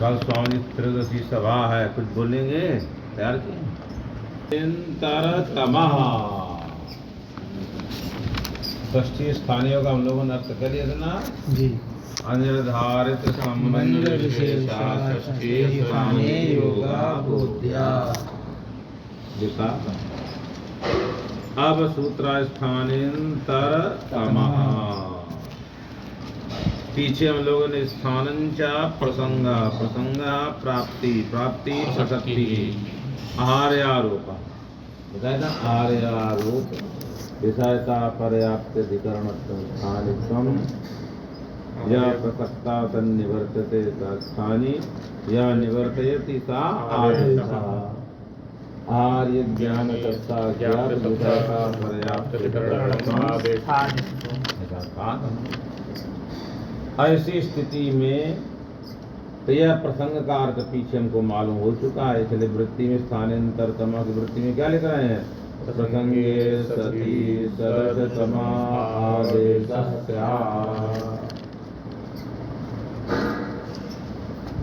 कल स्वामी त्रयोदशी सभा है, कुछ बोलेंगे? तैयार किए? तमः षष्ठी स्थानियों का हम लोगों ने अर्थ कर लिया था ना जी। अनिर्धारित संबंध विशेषा षष्ठी स्थाने योगा बोध्या। अब सूत्रास्थानेतर तमः, पीछे हम लोगों ने स्थानंचा प्रसंग, प्रसंग प्राप्ति, प्राप्ति प्रसक्ति, आहार्यारोप बताया था। आहार्यारोप विषयता पर्याप्त अधिकरण स्थानित्वम या प्रसक्ता तन्निवर्तते स्थानी या निवर्तयति सा आदेशः। आर्य ज्ञान कर्ता ज्ञात विषयता पर्याप्त ऐसी स्थिति में तो यह प्रसंग का अर्थ पीछे हमको मालूम हो चुका है। इसलिए वृत्ति में स्थानांतर तमा की वृत्ति में क्या लिख रहे हैं? प्रसंगे सती सदस तमा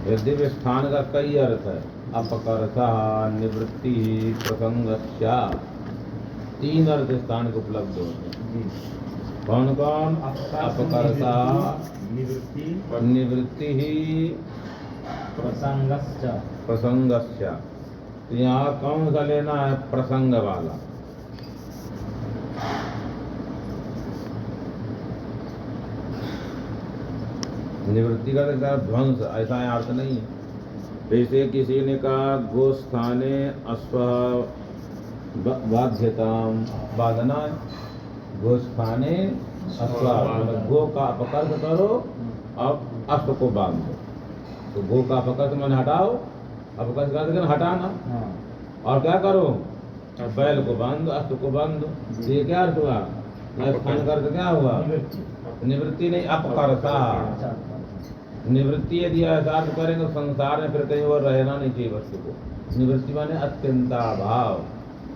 यद्यपि स्थान का कई अर्थ है। अपकर्ता निवृत्ति प्रसंगस्या, तीन अर्थ स्थान को उपलब्ध होते हैं। कौन कौन? अपकर्ता निवृत्ति ही प्रसंगस्या। यहाँ कौन सा लेना है? प्रसंग वाला। निवृत्ति का ध्वंस, ऐसा अर्थ नहीं है। जैसे किसी ने कहा गोस्थाने अश्व बाध्यताम, बाधना है। गोस्थाने अश्व, गो का अपकर्ष करो और अश्व को बांध दो। तो गो का अपकर्ष मन हटाओ, अपकर्ष कर हटाना। और क्या करो? बैल को बांध दो, अश्व को बांध दो। ये क्या अर्थ हुआ? स्थान का अर्थ क्या हुआ? निवृत्ति नहीं, अपकर्षा। निवृत्ति यदि ऐसा अर्थ करेंगे तो संसार में फिर कहीं और रहना नहीं चाहिए वस्तु को। निवृत्ति माने अत्यंताभाव।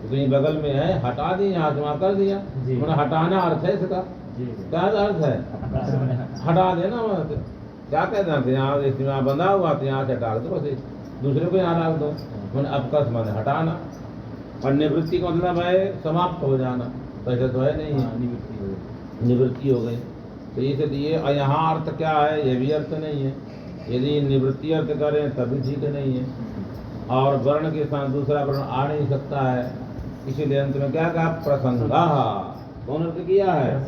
तो कहीं बगल में है, हटा दी, यहाँ जमा कर दिया, मैंने हटाना अर्थ है इसका। क्या अर्थ है? हटा देना। क्या कहते हैं? यहाँ बंधा हुआ तो यहाँ से हटा दो, बस दूसरे को यहाँ डाल दो। मैंने अपकर्ष माने हटाना। और निवृत्ति का मतलब है समाप्त हो जाना। तो ऐसा तो है नहीं, निवृत्ति हो गई। तो इसलिए यहाँ अर्थ क्या है? ये भी अर्थ नहीं है। यदि निवृत्ति अर्थ करें तभी ठीक नहीं है। और वर्ण के साथ दूसरा वर्ण आ नहीं सकता है। इसीलिए अंत में क्या कहा? प्रसंगा। कौन अर्थ किया है?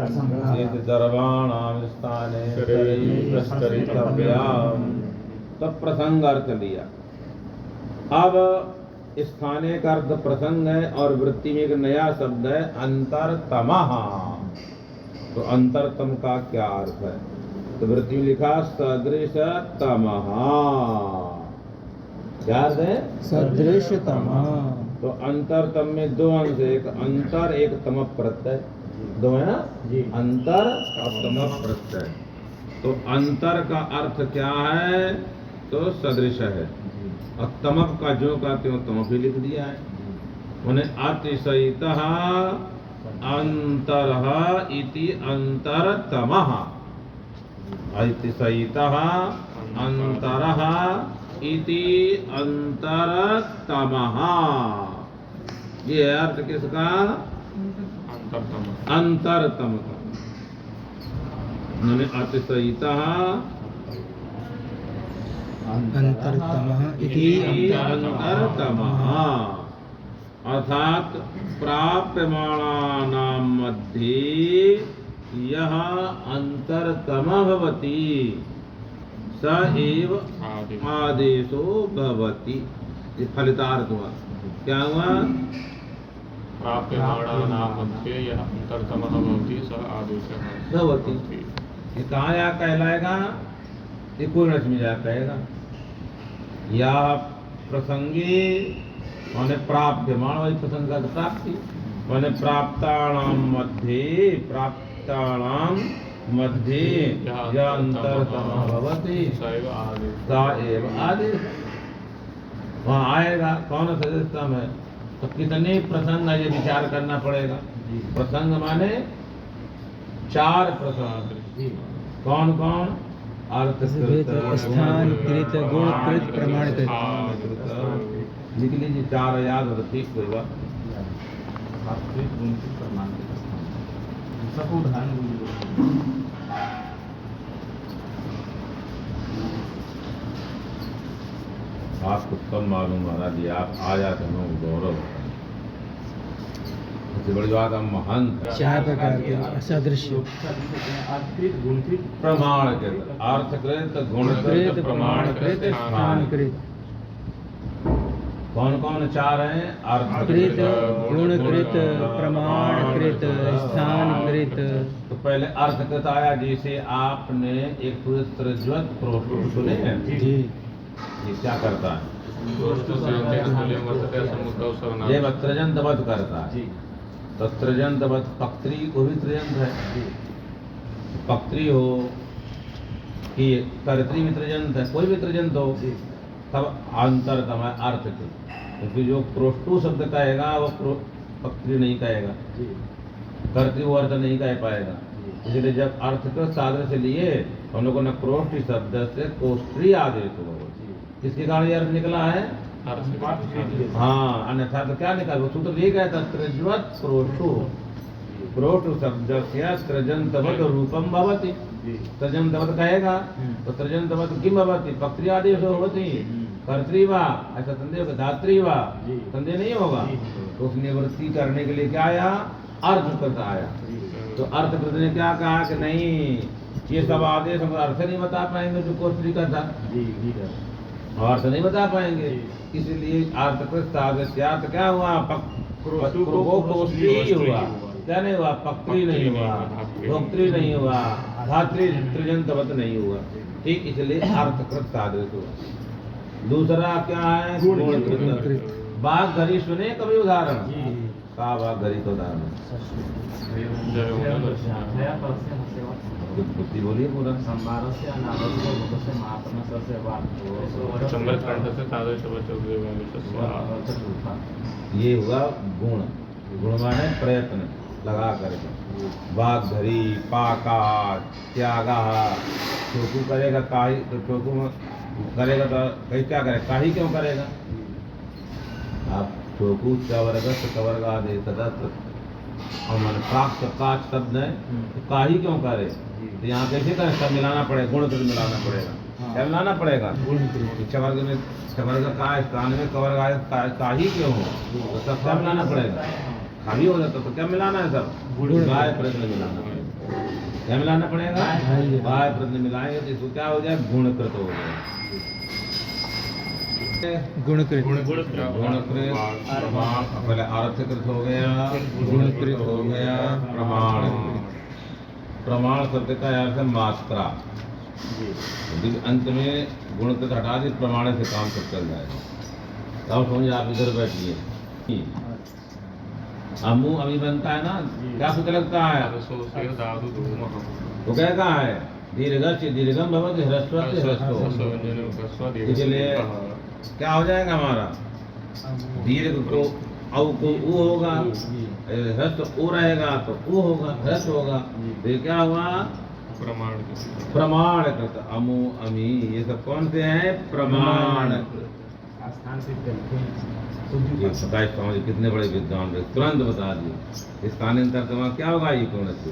दर्वाणाम स्थाने तब प्रसंग अर्थ लिया। अब स्थाने का अर्थ प्रसंग है और वृत्ति में एक नया शब्द है अंतरतमः। तो अंतरतम का क्या अर्थ है? तो वृत्ति में लिखा सदृश तमः। क्या अर्थ है? सदृश तमः। तो अंतरतम में दो अंश है, एक अंतर एक तम प्रत्यय। दो है ना जी, अंतर और तम प्रत्यय। तो अंतर का अर्थ क्या है? तो सदृश है। और तमक का जो कहते हो तम भी लिख दिया है। उन्हें अतिशयितः अंतरः इति अंतरतमः। अतिशयितः अंतरः इति अंतरतमः। ये अर्थ किसका? अंतरतम का। अतिशयितः अंतरतमः इति अंतरतमः, अर्थात प्राप्यमाणानां मध्ये यह अंतरतमः भवति स एव आदेशो भवति। ये फलितार्थ हुआ। क्या हुआ? प्राप्यमाणानां मध्ये यह अंतरतमः भवति स आदेशः भवति। ये कहाँ या कहलाएगा? ये कोई रश्मि जा कहेगा। या प्रसंगे माने प्राप्यमाण, वही प्रसंग का प्राप्ति माने प्राप्तानां मध्ये या अंतरतमः भवति स एव आदेश। वहाँ आएगा कौन सदस्यता में? तो कितने प्रसंग है ये विचार करना पड़ेगा। प्रसंग माने चार प्रसंग। कौन कौन? भेद स्थान कृत गुण कृत प्रमाण कृत। लिख लीजिए, 4 याद हो तो ठीक कोई बात। आपको कब मालूम महाराज जी, आप आ जाते हैं गौरव होता है। सबसे बड़ी बात, हम महंत हैं। 4 प्रकार के असदृश्य प्रमाण कृत, अर्थकृत, गुणकृत, प्रमाणकृत, स्थानकृत। कौन कौन 4 हैं? कृत, गुणकृत, प्रमाणकृत, स्थानकृत। तो पहले अर्थकृत आया, जैसे आपने एक प्रज्वत प्रोष्ठ सुने हैं जी। ये क्या करता है? ये वत्रजंत वध करता है। तो त्रजंत वध, पक्त्री को भी त्रजंत है। पक्त्री हो कि कर्त्री भी त्रजंत है, कोई भी त्रजंत हो, तब अंतरतम है अर्थ के। क्योंकि जो प्रोष्टु शब्द कहेगा वो पक्त्री नहीं कहेगा, कर्त्री वो अर्थ नहीं कह पाएगा। इसलिए जब अर्थ को साधन से लिए, हम लोगों ने प्रोष्टि शब्द से कोष्ठी आदेश हो, इसके कारण ये अर्थ निकला है। हाँ, अन्यथा तो क्या निकला? वो सूत्र ये कहता त्रज्वत प्रोष्टु, प्रोष्टु शब्द से त्रजंतवत रूपम भवति। त्रजंतवत कहेगा तो त्रजंतवत किम भवति? पक्त्री आदेश होती, कर्त्री वा, ऐसा संदेह होगा, धात्री वा, संदेह नहीं होगा। तो उस निवृत्ति करने के लिए क्या आया? अर्थकृत आया। तो अर्थकृत ने क्या कहा कि नहीं, ये सब आदेश हम अर्थ नहीं बता पाएंगे जो कोष्ठी का था, अर्थ नहीं बता पाएंगे। इसलिए अर्थकृत साधन क्या हुआ? कोष्ठी हुआ, क्या नहीं हुआ? पक्त्री नहीं हुआ, भोक्त्री नहीं हुआ, धात्री त्रिजंतवत नहीं हुआ। ठीक, इसलिए अर्थकृत साधन हुआ। दूसरा क्या है? गुणकृत। बाघ घरी सुने कभी उदाहरण? का बाघ घरी का उदाहरण? बुद्धि बोलिए पूरा। ये हुआ गुण। गुण माने प्रयत्न लगा करके। बाघ धरी, पाका, त्यागा, चोकू करेगा काही, तो चोकू करेगा तो कहीं क्या करे? काही क्यों करेगा? आप चोकू चवर्ग कवर्ग आदि तदत्र और मन प्राप्त काच शब्द है, तो काही क्यों करे? तो यहाँ कैसे करें? सब मिलाना पड़ेगा, गुण कृत मिलाना पड़ेगा। क्या मिलाना पड़ेगा? चवर्ग में चवर्ग का स्थान में कवर्ग आए, काही क्यों हो? तो सब क्या मिलाना पड़ेगा? खाली हो जाता तो क्या मिलाना है? सब गाय प्रश्न मिलाना पड़ेगा। क्या मिलाना पड़ेगा? गाय प्रश्न मिलाएंगे तो इसको क्या हो जाए? गुणकृत हो जाए। गुणकृत, पहले अर्थकृत हो गया, गुणकृत हो गया, प्रमाण। प्रमाण शब्द का अर्थ है मात्रा। अंत में गुणकृत हटा दी, प्रमाण से काम सब चल जाएगा। अब समझिए, आप इधर बैठिए। मुंह अभी बनता है ना, क्या सूत्र लगता है? वो क्या कहा है? दीर्घस्य दीर्घम भवति, ह्रस्वस्य ह्रस्वो। इसलिए क्या हो जाएगा हमारा? दीर्घ को औ को ऊ होगा, ह्रस्व ऊ रहेगा तो ऊ होगा, ह्रस्व होगा। तो ये क्या हुआ? प्रमाण कृत। अमु अमी, ये सब कौन से हैं? प्रमाण। समझ कितने बड़े विद्वान थे, तुरंत बता दिए। स्थानांतर तर्जमा क्या होगा? ये कौन से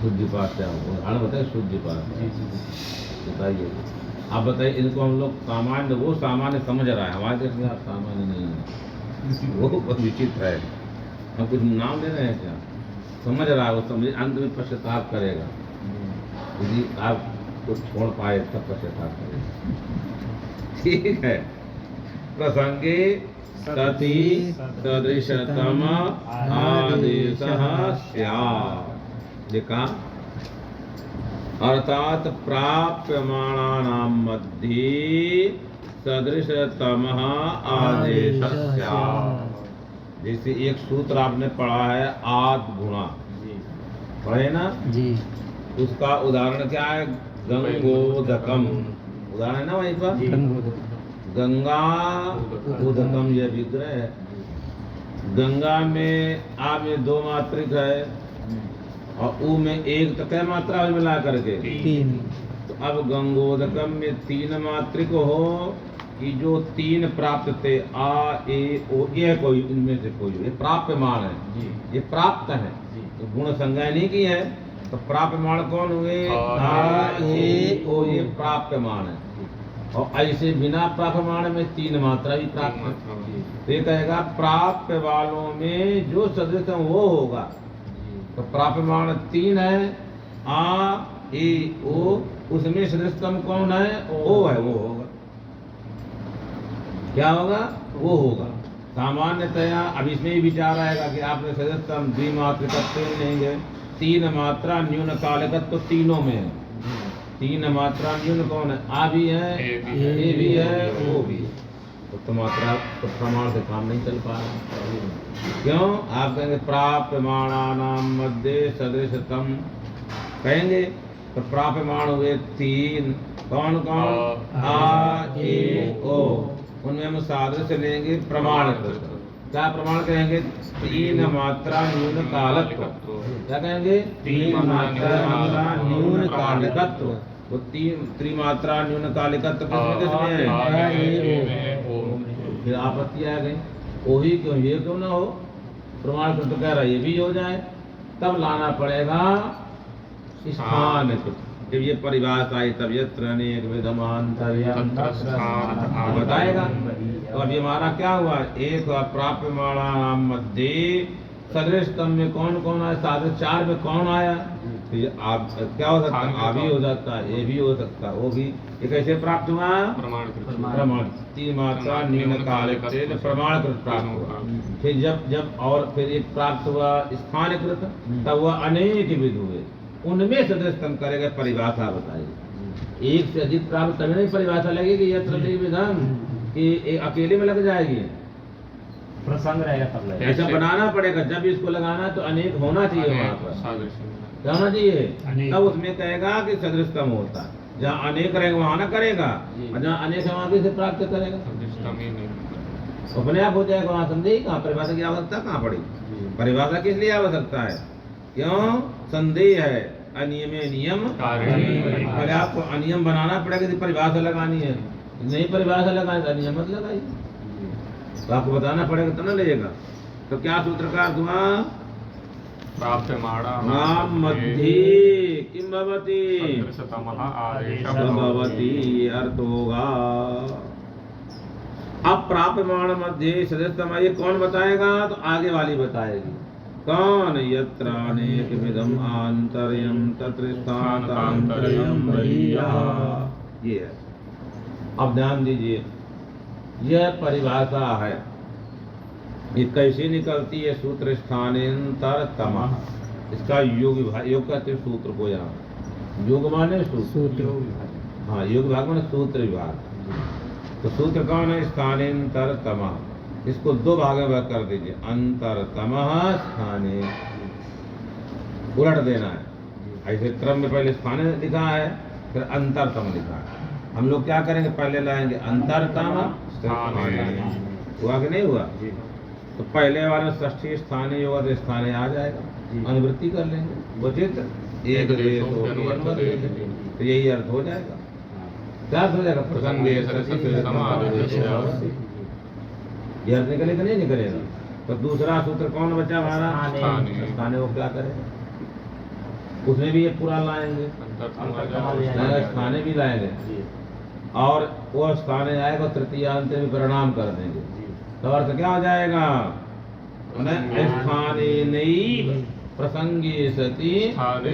शुद्धिपात क्या होगा? उदाहरण बताइए, शुद्धिपात बताइए। आप बताइए, इनको हम लोग सामान्य, वो सामान्य समझ रहा है, हमारे देश में सामान्य नहीं है, वो बहुत विचित्र है। हम कुछ नाम ले रहे हैं क्या? समझ रहा है वो, समझ अंत में पश्चाताप करेगा। यदि आप कुछ छोड़ पाए तब पश्चाताप करेगा। ठीक है। प्रसंगे सति सदृशतम आदेशः स्यात्। लिखा, अर्थात प्राप्यमाणानां मध्ये सदृशतमः आदेशः स्यात्। जैसे एक सूत्र आपने पढ़ा है, आद गुणा, पढ़े ना जी। उसका उदाहरण क्या है? गंगोदकम। उदाहरण है ना वहीं पर, गंगा उदकम, यह विग्रह है। गंगा में आ में 2 मात्रिक है और ऊ में 1, तो क्या मात्रा मिला करके? 3। अब गंगोदकम में तीन मात्रिक हो कि जो तीन प्राप्त थे आ ए ओ, ये कोई इनमें से कोई, ये प्राप्यमान है जी। ये प्राप्त है, तो गुण संज्ञा नहीं की है, तो प्राप्यमान कौन हुए? आ ए ओ, ये प्राप्यमान है। और ऐसे बिना प्राप्यमान में तीन मात्रा भी प्राप्त है, तो ये कहेगा प्राप्य वालों में जो सदृश वो होगा। तो प्राप्यमान तीन है, आ ए ओ, उसमें सदृशतम कौन है? ओ है, वो होगा। क्या होगा? वो होगा। सामान्यतया अब इसमें ही विचार आएगा कि आपने सदृशतम द्विमात्रिकत्व लेंगे, तीन मात्रा न्यून कालिकत्व तो तीनों में है। तीन मात्रा न्यून कौन है? आ भी है, ए भी है, ओ भी है। तो मात्रा तो प्रमाण से काम नहीं चल पा रहा। क्यों? आप कहेंगे प्राप्यमाणानाम मध्य सदृशतम, कहेंगे तो प्राप्यमान हुए तीन, कौन कौन? आ ए ओ, उनमें हम सादृश्य लेंगे प्रमाण। क्या प्रमाण कहेंगे? तीन मात्रा न्यून कालत्व। क्या कहेंगे? तीन मात्रा न्यून कालिकत्व। वो तीन त्रिमात्रा न्यून कालिकत्व किसमें किसमें है? फिर आपत्ति आ गई, वही क्यों, ये क्यों ना हो? प्रमाण तो कह रहा है ये भी हो जाए, तब लाना पड़ेगा स्थान। जब ये परिभाषा आई तब यत्र अनेक विधमांतर्यम बताएगा। तो अभी हमारा क्या हुआ? एक प्राप्यमाणानाम मध्य सदृशतम में कौन कौन आया? साधन चार में कौन आया? तो ये आप क्या हो सकता है? आ भी हो सकता है, ये भी हो सकता है, वो भी। ये कैसे प्राप्त हुआ? प्रमाण तीन मात्रा न्यून कालिक प्रमाणकृत प्राप्त हुआ। फिर जब और फिर एक प्राप्त हुआ स्थानीकृत, तब वह अनेक विध हुए, उनमें सदृशतम करेगा, परिभाषा बताएगी। एक से अधिक प्राप्त तभी नहीं परिभाषा लगेगी यत्र विधम कि अकेले में लग जाएगी, प्रसंग रहेगा तब लगेगा। ऐसा बनाना पड़ेगा। जब इसको लगाना तो अनेक होना चाहिए, वहाँ पर क्या होना चाहिए? तब उसमें कहेगा कि सदृशतम होता है। जहाँ अनेक रहेगा वहाँ ना करेगा, और जहाँ अनेक है वहाँ किसे प्राप्त करेगा? अपने आप हो जाएगा। वहाँ संदेह कहाँ? परिभाषा की आवश्यकता कहाँ पड़ी? परिभाषा किस लिए आवश्यकता है? क्यों? संदेह है, अनियमे नियम। पहले आपको अनियम बनाना पड़ेगा कि परिभाषा लगानी है। नहीं परिभाषा लगाए तो अनियम मत लगाइए, तो आपको बताना पड़ेगा तो ना लगेगा। तो क्या सूत्रकार हुआ? प्राप्यमाणानाम मध्य किम भवति? भवति अर्थ होगा। अब प्राप्यमाण मध्य सदृशतम, ये कौन बताएगा? तो आगे वाली बताएगी। कौन? यत्र अनेक विधम आंतर्यम तत्र स्थानांतर्यम बहिः। ये है। अब ध्यान दीजिए, यह परिभाषा है, ये कैसे निकलती है? सूत्र स्थानांतर तम, इसका योग कहते हैं सूत्र को। यहाँ योग माने सूत्र, हाँ योग विभाग माने सूत्र विभाग। तो सूत्र कौन है? स्थानांतर तम। इसको दो भागों में कर दीजिए, अंतरतमः स्थाने, उलट देना है। ऐसे क्रम में पहले स्थाने लिखा है, फिर अंतरतम लिखा है। हम लोग क्या करेंगे? पहले लाएंगे अंतरतम स्थाने। हुआ कि नहीं हुआ? तो पहले वाले षष्ठी स्थानीय होगा तो स्थानीय आ जाएगा, अनुवृत्ति कर लेंगे, उचित एक देश हो, तो यही अर्थ हो जाएगा। क्या हो जाएगा? प्रसंग ये अर्थ निकलेगा नहीं निकलेगा? तो दूसरा सूत्र कौन बचा हमारा? स्थानीय। वो क्या करेगा? उसमें भी ये पूरा लाएंगे, स्थानीय भी लाएंगे, और वो स्थानीय आएगा तृतीयांत में परिणाम कर देंगे। तो अर्थ क्या हो जाएगा? स्थानेनैव प्रसंगे सति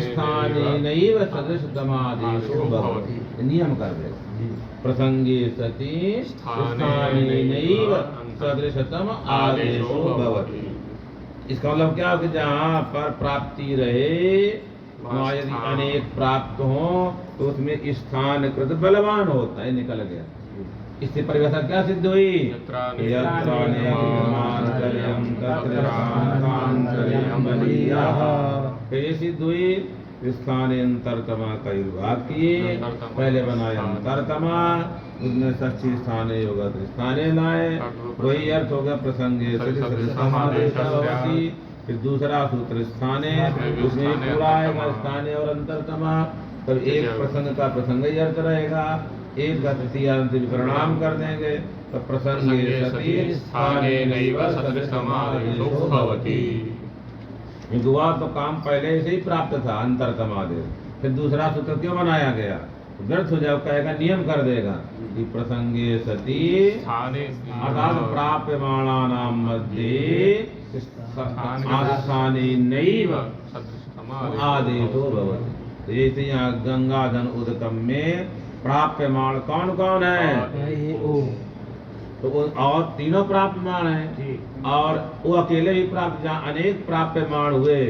स्थानेनैव सदृशतमादेशो भवति। नियम कर देगा, प्रसंगे सति स्थानेनैव सदृशतम आदेशो भवति। इसका मतलब क्या हो कि जहाँ पर प्राप्ति रहे, वहाँ यदि अनेक प्राप्त हो तो उसमें स्थानकृत बलवान होता है। निकल गया। इससे परिभाषा क्या सिद्ध हुई? ये सिद्ध हुई। स्थानांतरतमा का विभाग किए, पहले बनाए अंतरतमा, उसमें षष्ठी स्थाने होगा तो स्थाने लाए, वही अर्थ हो गया प्रसंगे। फिर दूसरा सूत्र स्थाने, उसमें पूरा आएगा स्थाने और अंतरतमा, तब एक प्रसंग का प्रसंग ही अर्थ रहेगा, एक का तृतीयांत भी प्रणाम कर देंगे तो प्रसंगे सती स्थाने नैव सदृशमादेशो भवति। हुआ तो काम पहले से ही प्राप्त था अंतरतमादेश, फिर दूसरा सूत्र क्यों बनाया गया? व्यर्थ हो जाओ, कहेगा नियम कर देगा कि प्रसंगे सती अर्थात प्राप्यमाणानां मध्ये स्थाने नैव आदेशो भवति। जैसे यहाँ गंगाधन उदकम में प्राप्यमाण कौन कौन है? तो और तीनों प्राप्यमाण है, और वो अकेले ही प्राप्त, जहाँ अनेक प्राप्यमाण हुए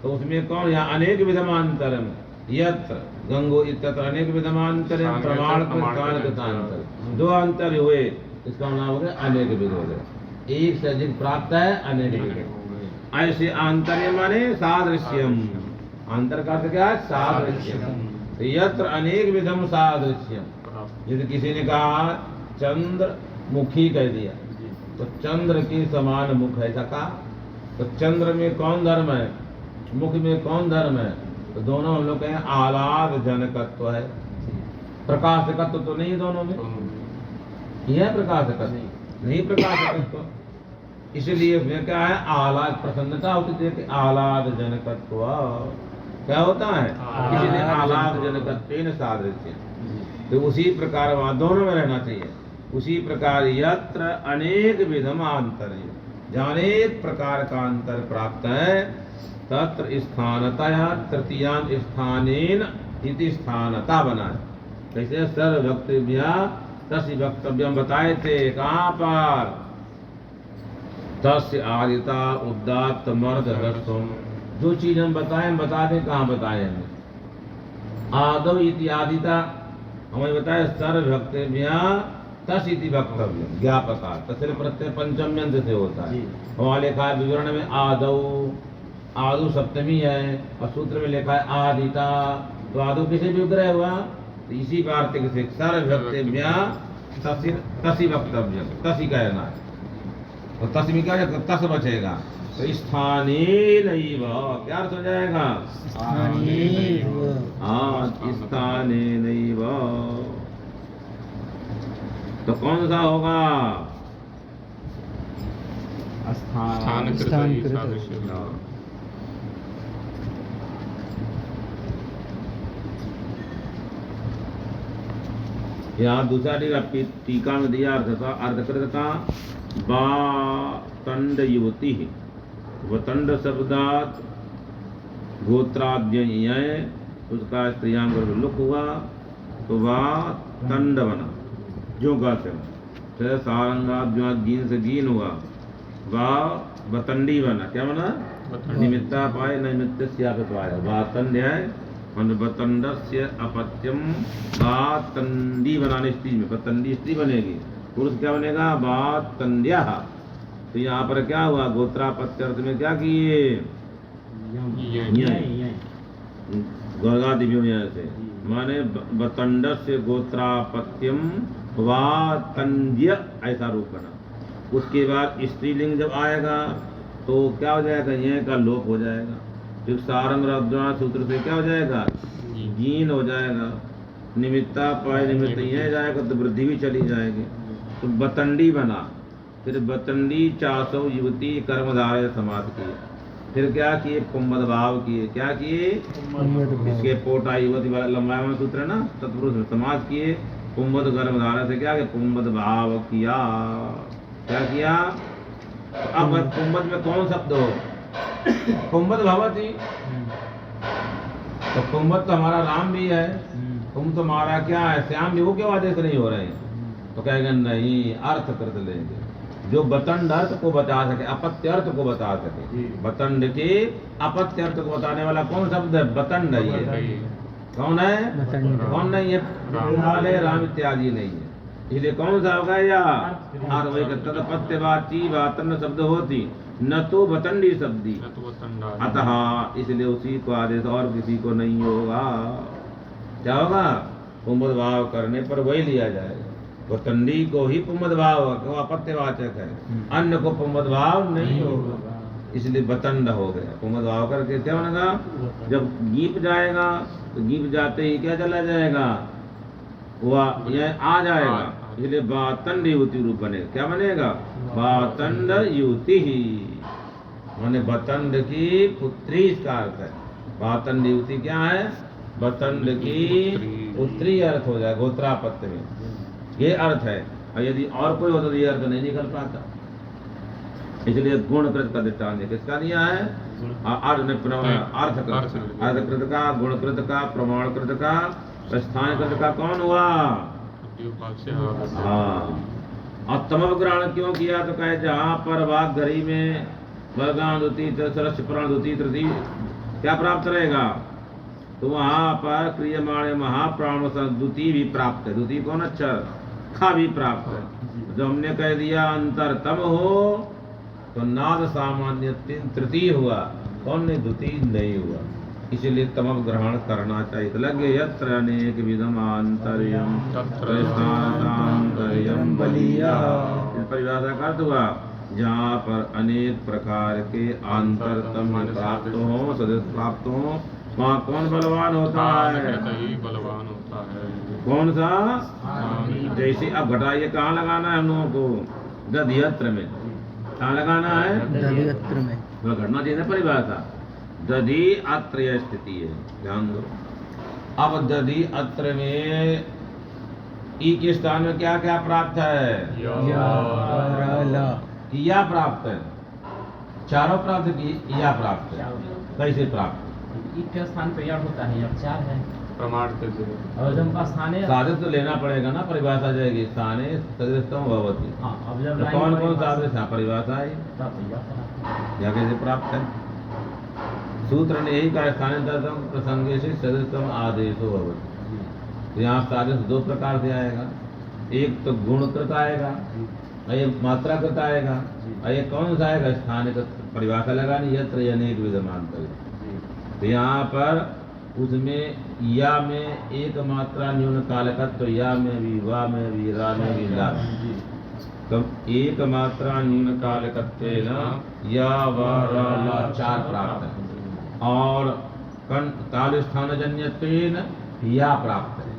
तो उसमें कौन? यहाँ अनेक विधमांतरम यत्र गंगो इत्यत्र अनेक विधमांतरम प्रमाण कृतांतर, दो अंतर हुए, इसका नाम हो गया अनेक विध हो गया। एक से अधिक प्राप्त है, अनेक विध। ऐसे आंतर्य माने सादृश्यम, अंतर का अर्थ क्या है? सादृश्यम। यत्र अनेक विधम सादृश्यम। यदि किसी ने कहा चंद्र मुखी कह दिया तो चंद्र के समान मुख है सका, तो चंद्र में कौन धर्म है, मुख में कौन धर्म है? तो दोनों हम लोग कहें आह्लाद जनकत्व है, प्रकाशकत्व तो नहीं दोनों में। यह प्रकाशकत्व नहीं, प्रकाशकत्व। इसलिए उसमें क्या है? आह्लाद, प्रसन्नता होती है, आह्लाद जनकत्व क्या होता है? इसलिए आह्लाद जनकत्व सादृश्य। तो उसी प्रकार वहां दोनों में रहना चाहिए। उसी प्रकार यत्र अनेक विधम अंतर, जहाँ अनेक प्रकार का अंतर प्राप्त है, तत्र स्थानतया तृतीयांत स्थानेन इति स्थानता बना है। कैसे? सर्व वक्तव्या तस्य वक्तव्यम बताए थे, कहाँ पर? तस्य आदिता उदात्त मर्द रसम, जो चीज हम बताएं बता दें, कहाँ बताए हमें? आदव इति आदिता हमें बताया, सर्व वक्तव्या तस् इति वक्तव्य ज्ञापका, तस्य प्रत्यय पंचम्यंत से होता है। वहाँ लिखा है विवरण में आदौ, आदु सप्तमी है, और सूत्र में लिखा है आदिता, तो आदु किसे विग्रह हुआ? तो इसी वार्तिक से सर्व वक्तव्या तसी वक्तव्य, तसी कहना है। तो तस में क्या है? तस बचेगा, तो स्थाने नैव, क्या अर्थ हो जाएगा? हाँ, स्थाने नैव। तो कौन सा होगा? स्थान यहाँ दूसरा टीका में दिया अर्धकृत का वातंड युवती, वतंड शब्दात गोत्राद्यय, उसका स्त्रियांग लुक हुआ तो वातंड बना, जो गाते हैं सारंगात जो जीन से जीन हुआ, वतंडी बना, क्या बना? निमित्ता पाए निमित्त से पाया, वातंड है वतंडस्य अपत्यम, वातंडी बनाने स्त्री में, वतंडी स्त्री बनेगी, पुरुष क्या बनेगा? वातंड्या। तो यहाँ पर क्या हुआ? गोत्रापत्य अर्थ में क्या किए? गौरगादिव्यों से माने वतंडस्य गोत्रापत्यम वातंड्य, ऐसा रूप बना। उसके बाद स्त्रीलिंग जब आएगा तो क्या हो जाएगा? यह का लोप हो जाएगा। फिर सारंग रद्वा सूत्र से क्या हो जाएगा? जीन हो जाएगा। निमित्ता पाए निमित्त यह जाएगा तो वृद्धि भी चली जाएगी, तो बतंडी बना। फिर बतंडी चासौ युवती कर्मधारय समाज किए, फिर क्या किए? पुम्मद भाव किए। क्या किए? इसके पोटा युवती वाला लंबा वाला सूत्र है ना, तत्पुरुष में समाज किए। पुम्मद गर्भधारा से क्या किया? पुम्मद भाव किया। क्या किया? अब पुम्मद में कौन शब्द हो? पुम्मद भवती, तो पुम्मद तो हमारा राम भी है, तुम तुम्हारा क्या है? श्याम भी, वो क्यों आदेश नहीं हो रहे हैं? तो कहेंगे नहीं, अर्थ कर लेंगे जो बतंड अर्थ को बता सके, अपत्य अर्थ को बता सके। बतंड के अपत्य अर्थ को बताने वाला कौन शब्द है? बतंड है। ये कौन है? कौन नहीं है? राम इत्यादि नहीं है, इसलिए कौन सा होगा? या तदपत्यवाची वातन शब्द होती, न तो बतंडी शब्दी, अतः इसलिए उसी को आदेश और किसी को नहीं होगा। क्या होगा? पुम्मद भाव करने पर वही लिया जाएगा। बतंडी को ही पुम्मद भाव, क्यों? अपत्यवाचक है, अन्य को पुम्मद भाव नहीं होगा। इसलिए बतंड हो गया। कुमद भाव करके क्या बनेगा, जब गीप जाएगा तो गीप जाते ही क्या चला जाएगा, वह यह आ जाएगा, इसलिए बातंड युवती रूप बनेगा। क्या बनेगा, बातंड युवती ही, माने बतंड की पुत्री इसका अर्थ है। बातंड युवती क्या है, बतंड की पुत्री अर्थ हो जाए गोत्रापत्य में, ये अर्थ है। और यदि और कोई होता तो ये अर्थ नहीं निकल पाता, इसलिए गुणकृत का दृष्टांत किसका दिया है, अर्थकृत का, गुणकृत का, प्रमाणकृत का, स्थानकृत का कौन हुआ, हाँ। और तमव ग्रहण क्यों किया, तो कहे जहाँ पर वाक घड़ी में बलगान द्वितीय सरस प्राण द्वितीय तृतीय क्या प्राप्त रहेगा, तो वहाँ पर क्रियमाण महाप्राण द्वितीय भी प्राप्त है। द्वितीय कौन अक्षर, खा भी प्राप्त है। जो हमने कह दिया अंतरतम हो तो नाद सामान्य तृतीय हुआ, कौन ने, द्वितीय नहीं हुआ, इसलिए तमव ग्रहण करना चाहिए। तो लगे यत्र अनेक विधम आंतर्यम तत्र स्थानांतर्यम बलिया, इस परिभाषा का अर्थ हुआ जहाँ पर अनेक प्रकार के आंतरतम प्राप्त हो, सदस्य प्राप्त हो, वहाँ कौन बलवान होता है, बलवान होता है। कौन सा, जैसे अब घटाइए कहाँ लगाना है हम लोगों को, दधियत्र में, कहाँ लगाना है, दधियत्र में, वह घटना चाहिए ना परिभाषा, दधि अत्र यह स्थिति है, ध्यान दो। अब दधि अत्र में ई के स्थान में क्या क्या प्राप्त है, या प्राप्त है, चारों प्राप्त की या प्राप्त है, कैसे प्राप्त, के स्थान पर यह होता है, अब चार है प्रमाण के लिए, और जब स्थानीय साधित तो लेना पड़ेगा ना, परिभाषा जाएगी स्थाने सदृशतम भवति। हाँ, अब जब तो कौन कौन साधित है, परिभाषा है या कैसे प्राप्त है, सूत्र ने यही कहा स्थानीयतम प्रसंगे से सदृशतम आदेशो भवति। तो यहाँ साधित दो प्रकार से आएगा, एक तो गुणकृत आएगा, ये मात्राकृत आएगा, और ये कौन सा आएगा, स्थानीय परिभाषा लगानी, यत्र अनेक विधमांतर। तो यहाँ पर उसमें या में एक मात्रा न्यून कालकत्व, या में भी, वा में भी, रा में भी, ला, तो एक मात्रा न्यून कालकत्व या वा रा ला चार प्राप्त है, और काल स्थान जन्यत्वेन या प्राप्त है,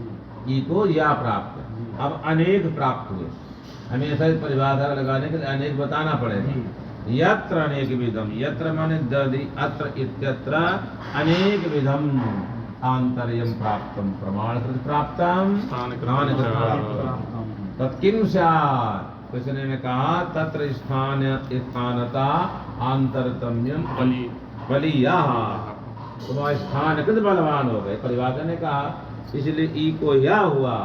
ई को या प्राप्त है। अब अनेक प्राप्त हुए, हमेशा इस परिभाषा लगाने के लिए अनेक बताना पड़ेगा। यत्र अनेक विधम, यत्र माने दधि, अत्र इत्यत्र अनेक विधम आंतर्यम प्राप्तम, प्रमाणकृत प्राप्तम, स्थानकृत प्राप्तम, तत्किं स्यात्, कृष्ण ने कहा तत्र स्थान स्थानता आंतरतम्यम बलिया, तो स्थानकृत बलवान हो गए। परिभाषा ने कहा इसलिए ई को या हुआ,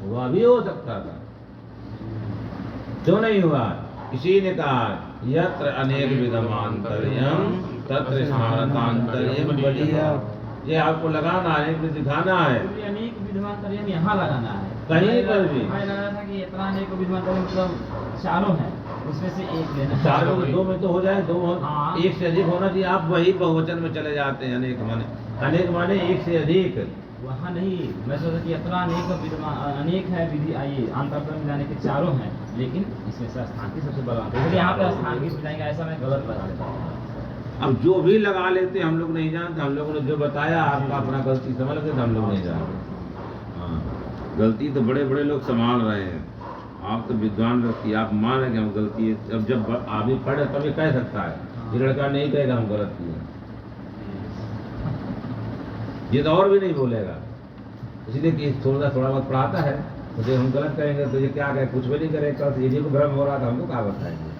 वह भी हो सकता था, क्यों नहीं हुआ, इसी ने कहा यत्र अनेक विधमांतर्यम तत्र स्थानतांतर्यम बलिया। ये आपको लगाना है, एक दिखाना है, अनेक विधमांतर्यम यहाँ लगाना है, कहीं पर भी लगाना था कि इतना अनेक विधमांतर्यम मतलब चारों है, उसमें से एक लेना, चारों में दो में तो हो जाए, दो हाँ। एक से अधिक होना चाहिए, आप वही बहुवचन में चले जाते हैं। अनेक माने एक से अधिक, वहाँ नहीं, मैं सोचा कि इतना अनेक है विधि, आइए आंतरतम मिलाने के चारों हैं, लेकिन इसमें से स्थान की सबसे बलवान, इसलिए यहाँ पे स्थान की मिलाएंगे, ऐसा मैं गलत लगा देता हूँ। अब जो भी लगा लेते हम लोग नहीं जानते, हम लोगों ने जो बताया आपका अपना गलती समझ लेते, हम लोग नहीं जानते। हाँ, गलती तो बड़े बड़े लोग संभाल रहे हैं, आप तो विद्वान व्यक्ति, आप मान रहे कि हम गलती है, अब जब आदमी पढ़े तभी कह सकता है, ये लड़का नहीं कहेगा हम गलत किए, ये तो और भी नहीं बोलेगा। इसलिए कि थोड़ा बहुत पढ़ाता है, मुझे हम गलत करेंगे तो ये क्या कहे, कुछ भी नहीं करेगा, तो ये को भ्रम हो रहा था, हमको क्या बताएंगे,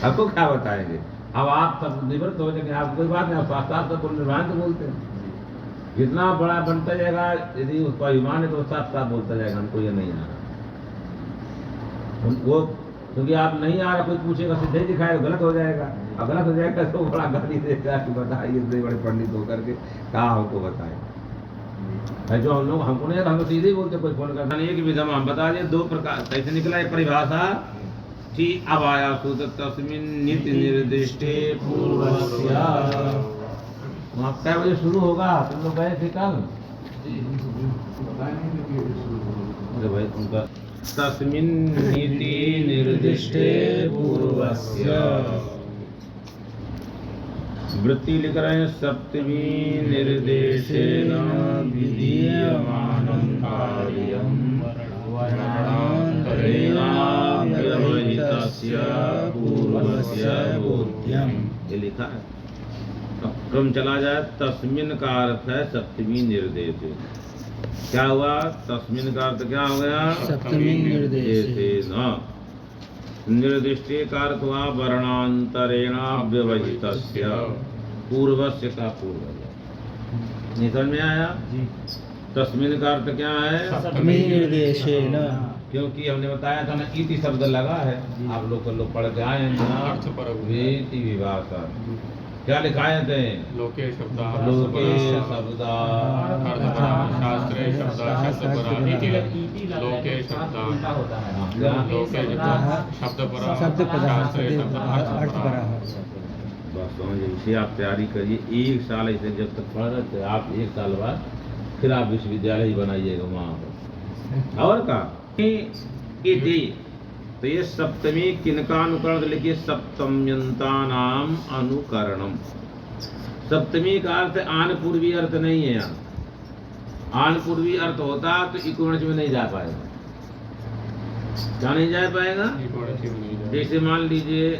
आपको क्या बताएंगे। अब आप सब निवृत्त हो जाएंगे, आप कोई बात नहीं, आप साफ साफ निर्माण तो बोलते हैं, जितना बड़ा बनता जाएगा, यदि उसका अभिमान है तो साफ साफ बोलता जाएगा हमको ये नहीं आ रहा, वो क्योंकि आप नहीं आ रहा, कोई पूछेगा सीधे ही दिखाएगा, गलत हो जाएगा, अब गलत हो जाएगा तो बड़ा गाली देगा कि बताइए इतने बड़े पंडित होकर के कहा हमको बताए, जो हम लोग हमको नहीं, हम सीधे ही बोलते, कोई फोन करता नहीं है कि विधम हम बता दिए, दो प्रकार कैसे निकला है परिभाषा, ठीक। अब आया सूत्र तस्मिन् नित्य निर्दिष्टे पूर्वस्य, वहाँ कै बजे शुरू होगा, तुम लोग गए थे कल, अरे भाई उनका तस्मिन् नीति निर्दिष्टे पूर्वस्य, वृत्ति लिख रहे हैं सप्तमी निर्देशेन विधीयमानं कार्यं वर्णान्तरेणाव्यवहितस्य पूर्वस्य बोध्यम्। ये लिखा है। अब क्रम चला जाए। तस्मिन का अर्थ है सप्तमी निर्देश। क्या हुआ? तस्मिन का अर्थ क्या हो गया? सप्तमी निर्देश। निर्दिष्टे का अर्थ हुआ वर्णांतरेण व्यवहितस्य, पूर्वस्य का पूर्व। नहीं समझ में आया? तस्मिन का अर्थ क्या है? सप्तमी निर्देशेन। क्योंकि हमने बताया था ना, इति शब्द लगा है। आप लोग पढ़ के आए हैं ना, वेति विभाषा। क्या लिखाए थे? लोके शब्दा लोके शब्दा शास्त्रे शब्दा शब्दपरा लोके शब्दा होता है। लोके शब्दपरा शब्दपरा शास्त्रे शब्दा अर्थपरा। बस समझिए, इसे आप तैयारी करिए। 1 साल ऐसे जब तक पढ़ रहे थे आप, 1 साल बाद फिर आप विश्वविद्यालय ही बनाइएगा वहाँ पर। और का इति, तो ये सप्तमी किनका अनुकरण? लिखिए सप्तम्यंतानाम अनुकरणम। सप्तमी का अर्थ आन पूर्वी अर्थ नहीं है। यहाँ आन पूर्वी अर्थ होता तो इक्वच में नहीं जा पाएगा। क्या नहीं जा पाएगा? जैसे मान लीजिए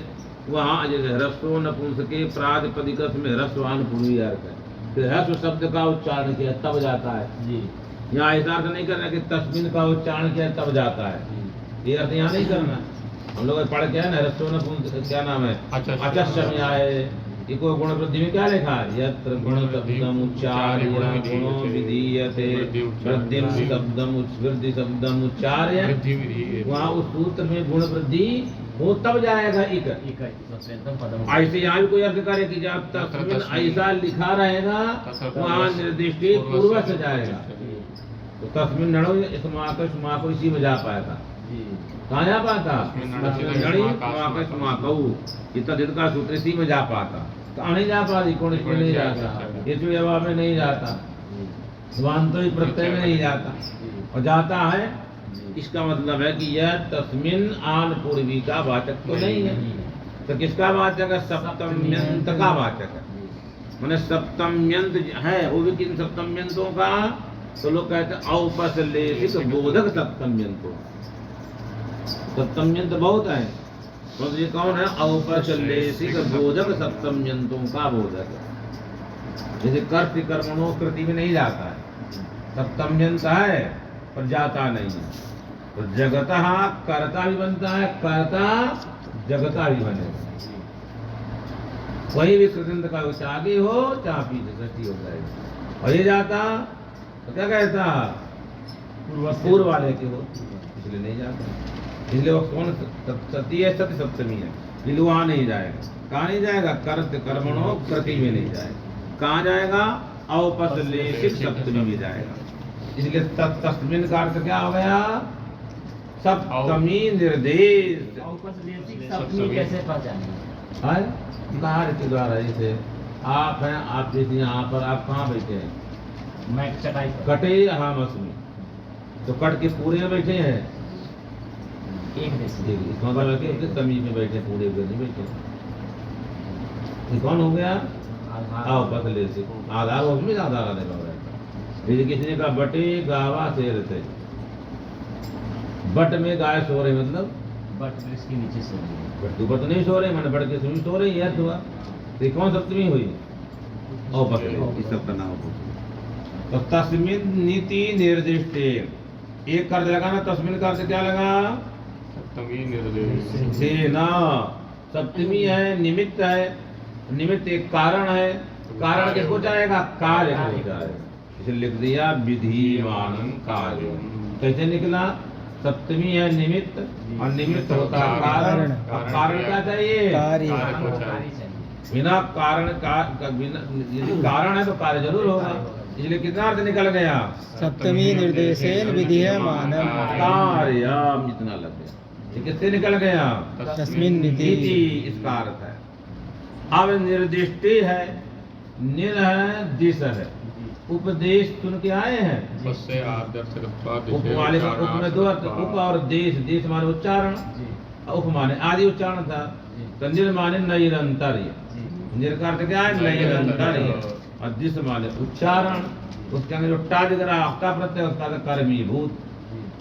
वहाँ जैसे ह्रस्व नपुंसके प्रातिपदिक में ह्रस्व आन पूर्वी अर्थ है, फिर ह्रस्व शब्द का उच्चारण किया तब जाता है जी। यहाँ ऐसा अर्थ नहीं करना कि तस्मिन का उच्चारण किया तब जाता है। ये अर्थ यहाँ नहीं करना। हम लोग पढ़ के है ना, क्या नाम है? अचश्यम आए। ये कोई गुण वृद्धि में क्या लिखा है? यत्र गुण शब्दम उच्चार्य गुणो विधीयते वृद्धिम शब्दम वृद्धि शब्दम उच्चार्य। वहाँ उस सूत्र में गुण वृद्धि हो तब जाएगा इक। ऐसे यहाँ भी कोई अर्थ करे कि जब तस्मिन ऐसा लिखा रहेगा वहाँ निर्दिष्ट पूर्व से जाएगा। तो तस्मिन नड़ो को इसी में जा पाएगा। कहाँ जा पाता? इतना दिन का सूत्र इसी में जा पाता। कहाँ नहीं जा पाती? कौन इसमें नहीं जाता? इसमें जवाब में नहीं जाता, स्वांतरिक प्रत्यय में नहीं जाता। और जाता है, इसका मतलब है कि यह तस्मिन आन पूर्वी का वाचक तो नहीं है। तो किसका वाचक है? सप्तम्यंत का वाचक है। मैंने सप्तम्यंत है, वो भी किन सप्तम्यंतों का? तो लोग कहते हैं औपसलेशिक बोधक सप्तम्यंतों। सप्तम्यंत बहुत है, तो ये कौन है? औपसलेशिक बोधक सप्तम्यंतों का बोधक। जैसे कर्त कर्मणों कृति में नहीं जाता है, सप्तम्यंत है पर जाता नहीं है। तो जगतः कर्ता भी बनता है, कर्ता जगता भी बनेगा। वही भी कृतंत का चाहे आगे हो चाहे पीछे सृष्टि हो जाएगी। और ये जाता तो क्या कहता? पूर्व वाले की हो, इसलिए नहीं जाता। इसलिए वो कौन सती है? सत्य सप्तमी है, इसलिए वहां नहीं जाएगा। कहाँ नहीं जाएगा? कर्त कर्मणों कृति में नहीं जाएगा। कहाँ जाएगा? औपसलेशिक सप्तमी में जाएगा। इसलिए तस्मिन का अर्थ क्या हो गया? सप्तमी निर्देश। सप्तमी कैसे पहचानेंगे? कार्य के द्वारा। जैसे आप हैं, आप जैसे यहाँ पर आप कहाँ बैठे हैं? मैं चटाई कटे हम अस्मी, तो कट के पूरे में बैठे हैं। एक इसका मतलब है कि तमीज में बैठे, पूरे में नहीं बैठे। ये कौन हो गया? आओ पतले से आधार उसमें आधार आने लग रहा है। यदि किसी ने कहा बटे गावा शेर थे, बट में गाय सो रही, मतलब बट इसके नीचे सो रही है। बट ऊपर तो नहीं सो रहे, मैंने बट के सुनी सो रही है। हुआ तो कौन सप्तमी हुई? और पतले, इस सब का नाम। तो तस्मिन नीति निर्दिष्ट, एक कर्ज लगाना। तस्मिन का अर्थ क्या लगा? सप्तमी निर्देश से ना। सप्तमी है, निमित्त है। निमित्त एक कारण है, कारण किसको जाएगा? कार्य को जाएगा। इसे लिख दिया विधिमानं कार्य। कैसे निकला? सप्तमी है निमित्त, और निमित्त होता है कारण। कारण क्या चाहिए? कार्य। बिना कारण का यदि कारण है तो कार्य जरूर होगा। इसलिए कितना अर्थ निकल गया? सप्तमी निर्देशेन विधीयमानं कार्यम, इतना लग गया। ये किससे निकल गया? तस्मिन् नीति। इसका अर्थ है। अब निर्दिष्ट है, निर है, दिश है। उपदेश सुन के आए हैं। उप वाले का उप में 2 अर्थ, उप और देश। देश माने उच्चारण, उप माने आदि उच्चारण था। तो निर माने निरंतर। निर का अर्थ क्या है? निरंतर। और जिस माने उच्चारण, उसके अंदर जो टा दिख रहा है, का प्रत्यय, उसका अर्थ कर्मीभूत।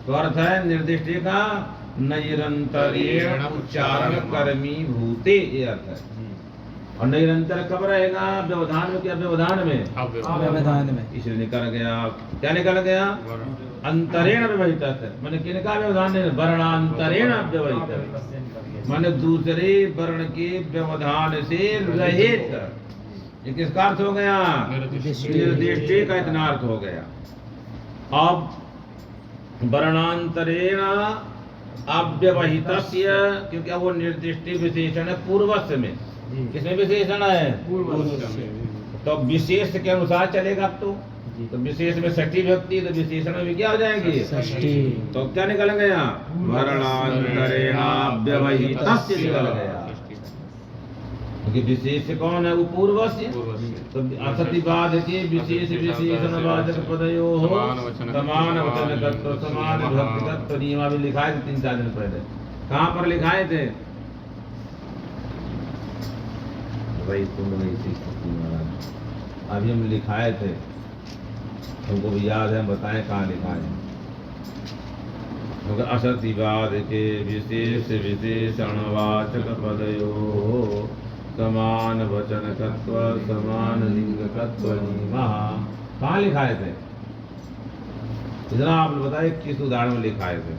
तो अर्थ है निर्दिष्ट का निरंतरेण उच्चारण कर्मीभूते, ये अर्थ है। और निरंतर कब रहेगा? व्यवधान में। क्या व्यवधान में? व्यवधान में। इसलिए निकल गया, क्या निकल गया? अंतरेण व्यवहित है, मैंने किनका व्यवधान नहीं, वर्णांतरेण व्यवहित, माने दूसरे वर्ण के व्यवधान से रहित। ये किसका अर्थ हो गया? निर्दिष्ट का इतना अर्थ हो गया। अब वर्णांतरेण अव्यवहितस्य, क्योंकि वो निर्दिष्ट विशेषण है पूर्वस्य में। किसमें विशेषण है? तो विशेष के अनुसार चलेगा। अब तो विशेष में षष्ठी विभक्ति, तो विशेषण में भी क्या हो जाएगी? षष्ठी। तो क्या निकल गया? वर्णांतरेण अव्यवहितस्य निकल गया, क्योंकि विशेष कौन है? वो पूर्वस्य। तो असतिवाद के विशेष विशेषणवाचक पदयोः समान वचनकत्व समान विभक्तिकत्व नियम भी लिखाए थे 3-4 दिन पहले। कहाँ पर लिखाए थे? भाई तुम महाराज अभी हम लिखाए थे, तुमको भी याद है? बताएं कहाँ लिखाए हैं? क्योंकि असतिवाद के विशेष विशेषणवाचक पदयोः समान वचनकत्व समान लिंगकत्व नियमः, कहाँ लिखाए थे? इतना आप बताए किस उदाहरण में लिखाए थे?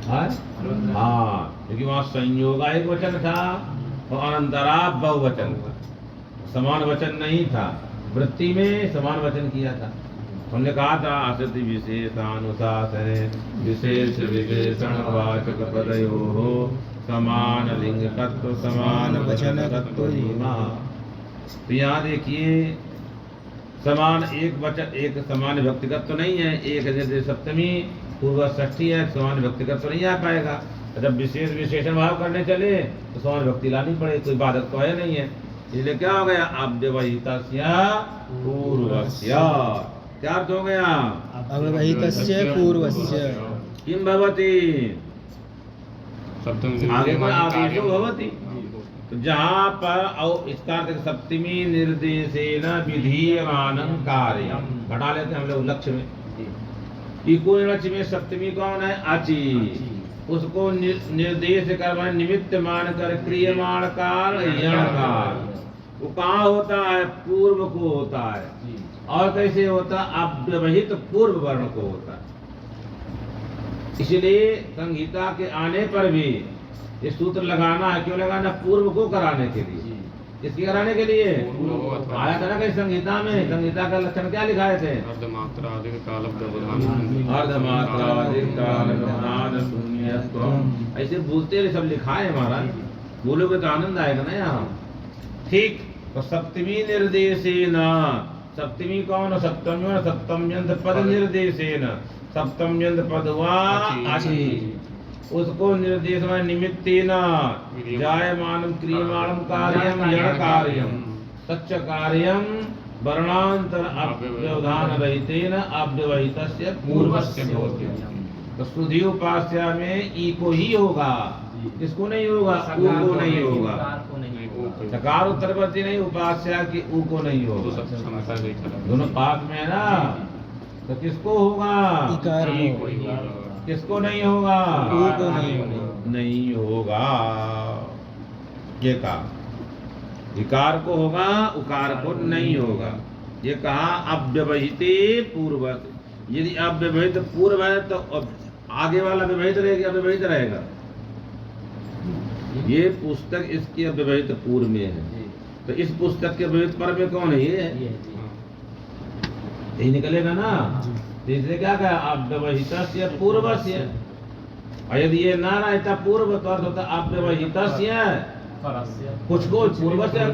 हाँ, क्योंकि वहाँ संयोगा एक वचन था और अनंतरा बहुवचन था, समान वचन नहीं था। वृत्ति में समान वचन किया था। हमने कहा था असति विशेषानुशासन विशेष विशेषणवाचक पदयोः समान लिंगकत्व समान वचनकत्व नियमः। तो यहाँ देखिए, समान एक वचन, एक समान व्यक्तिगत तो नहीं है, एक निर्देश सप्तमी पूर्व षष्ठी है, समान व्यक्तिगत तो नहीं आ पाएगा। जब विशेष विशेषण भाव करने चले तो समान व्यक्ति लानी पड़े, कोई बाधक तो है नहीं है। इसलिए क्या हो गया? अव्यवहितस्य पूर्वस्य, क्या अर्थ हो गया? अव्यवहितस्य पूर्वस्य किम भवति? आगे पर आदेशो भवति। तो जहाँ पर इसका अर्थ सप्तमी निर्देशेन विधीयमानं कार्यं, घटा लेते हैं हम लोग लक्ष्य में। इको लक्ष्य में सप्तमी कौन है? अचि। उसको निर्देश कर निमित्त मान कर क्रियमाण काल यणकाल। वो कहाँ होता है? पूर्व को होता है। और कैसे होता? अव्यवहित पूर्व वर्ण को होता है। इसलिए संहिता के आने पर भी ये सूत्र लगाना है। क्यों लगाना? पूर्व को कराने के लिए। किसकी कराने के लिए? आया था ना कहीं संहिता में। संहिता का लक्षण क्या लिखाए थे? अर्धमात्राधिक काल व्यवधान, अर्धमात्राधिक काल व्यवधान शून्यत्वम्। ऐसे बोलते हुए सब लिखा है महाराज, बोलोगे तो आनंद आएगा ना यहाँ। ठीक। तो सप्तमी निर्देशेन, सप्तमी कौन? सप्तमी सप्तम्यंत पद निर्देशेन, सप्तम्यंत पदवा अचि। उसको निर्देश में निमित्तेन जायमानं क्रियमाणं कार्यं यण कार्यं तच्च कार्यं वर्णांतर अव्यवधान रहितेन अव्यवहितस्य पूर्वस्य भवति। तो श्रुति उपास्या में ई को ही होगा, किसको नहीं होगा? ऊ को नहीं होगा। सकार उत्तरवर्ती नहीं, उपास्या की ऊ को नहीं होगा। दोनों पाक में है ना। तो किसको होगा? इकार को। किसको नहीं होगा? ऊ को नहीं होगा। नहीं होगा, ये कहा। इकार को होगा, उकार को नहीं होगा। ये कहा अव्यवहिते पूर्व। यदि अव्यवहित पूर्व है तो आगे वाला व्यवहित रहेगा, अव्यवहित रहेगा। ये पुस्तक इसकी अव्यवहित पूर्व में है, तो इस पुस्तक के अव्यवहित पर में कौन है? ये यही निकलेगा ना। इसलिए क्या कहा? अव्यवहितस्य पूर्वस्य। और यदि ये ना रहता पूर्व तो अर्थ होता अव्यवहितस्य कुछ को पूर्वस्य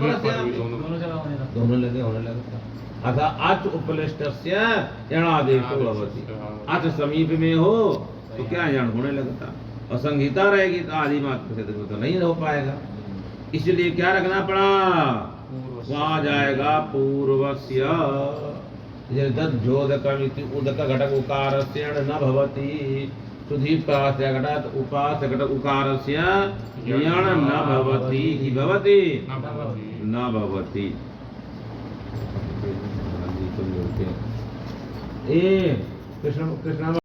दोनों लगे होने लगता। अतः अच उपलिष्टस्य यणादेशो भवति। अच समीप में हो तो क्या यण होने लगता। और संहिता रहेगी तो आदि मात्र से तो नहीं हो पाएगा। इसलिए क्या रखना पड़ा? वहां जाएगा पूर्वस्य। दद्धोदकमिति उदक घटक उकारस्य न भवति। सुधीपास्य घटात् उपास्य घट उकारस्य यण न भवति कि भवति न भवति। न भवति ए कृष्ण कृष्ण